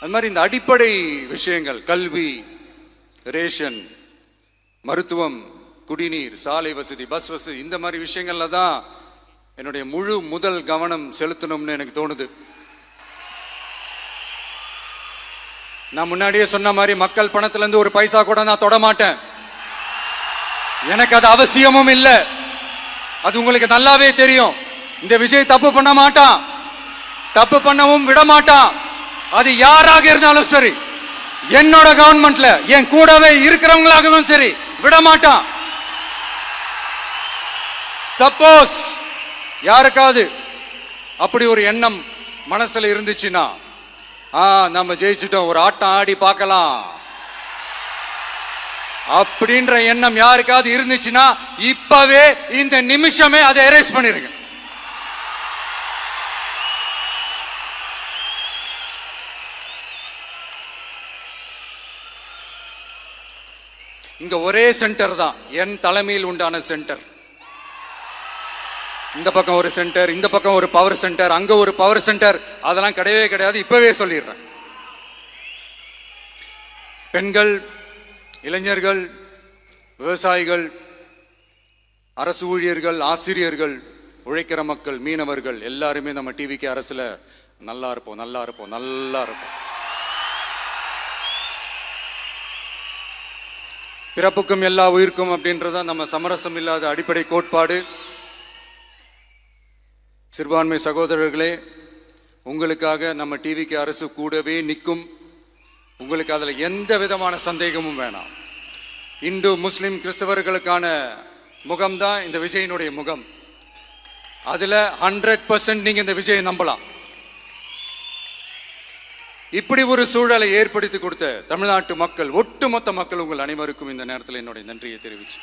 அது மாதிரி இந்த அடிப்படை விஷயங்கள், கல்வி, ரேஷன், மருத்துவம், குடிநீர், சாலை வசதி, பஸ் வசதி, இந்த மாதிரி விஷயங்கள்ல தான் என்னுடைய முதல் கவனம் செலுத்தணும்னு எனக்கு தோணுது. நான் முன்னாடியே சொன்ன மாதிரி மக்கள் பணத்துல இருந்து ஒரு பைசா கூட நான் தொட மாட்டேன். எனக்கு அது அவசியமும் இல்லை. அது உங்களுக்கு நல்லாவே தெரியும். இந்த விஜய் தப்பு பண்ண மாட்டான், தப்பு பண்ணவும் விட மாட்டான். அது யாராக இருந்தாலும் சரி, என்னோட கவர்மெண்ட்ல என் கூடவே இருக்கிறவங்களாகவும் சரி, விட மாட்டான். சப்போஸ் யாருக்காவது அப்படி ஒரு எண்ணம் மனசுல இருந்துச்சுன்னா, நம்ம ஜெயிச்சிட்டோம், ஒரு ஆட்டம் ஆடி பார்க்கலாம் அப்படின்ற எண்ணம் யாருக்காவது இருந்துச்சுன்னா, இப்பவே இந்த நிமிஷமே அதை எரேஸ் பண்ணிருங்க. இங்க ஒரே சென்டர் தான், என் தலைமையில் உண்டான சென்டர். இந்த பக்கம் ஒரு சென்டர், இந்த பக்கம் ஒரு பவர் சென்டர், அங்க ஒரு பவர் சென்டர், அதெல்லாம் கிடையவே கிடையாது. இப்பவே சொல்லிடுறேன். பெண்கள், இளைஞர்கள், விவசாயிகள், அரசு ஊழியர்கள், ஆசிரியர்கள், உழைக்கிற மக்கள், மீனவர்கள் எல்லாருமே நம்ம டிவிக்கு அரசுல நல்லா இருப்போம், நல்லா இருப்போம், நல்லா இருப்போம். பிறப்புக்கும் எல்லா உயிர்க்கும் அப்படின்றத நம்ம சமரசம் இல்லாத அடிப்படை கோட்பாடு. சிறுபான்மை சகோதரர்களே, உங்களுக்காக நம்ம டிவிக்கு அரசு கூடவே நிற்கும். உங்களுக்கு அதுல எந்த விதமான சந்தேகமும் வேணாம். இந்து, முஸ்லிம், கிறிஸ்தவர்களுக்கான முகம்தான் இந்த விஜயினுடைய முகம். அதுல 100% நீங்க இந்த விஜயை நம்பலாம். இப்படி ஒரு சூழலை ஏற்படுத்தி கொடுத்த தமிழ்நாட்டு மக்கள், ஒட்டுமொத்த மக்கள், உங்கள் அனைவருக்கும் இந்த நேரத்தில் என்னுடைய நன்றியை தெரிவிச்சு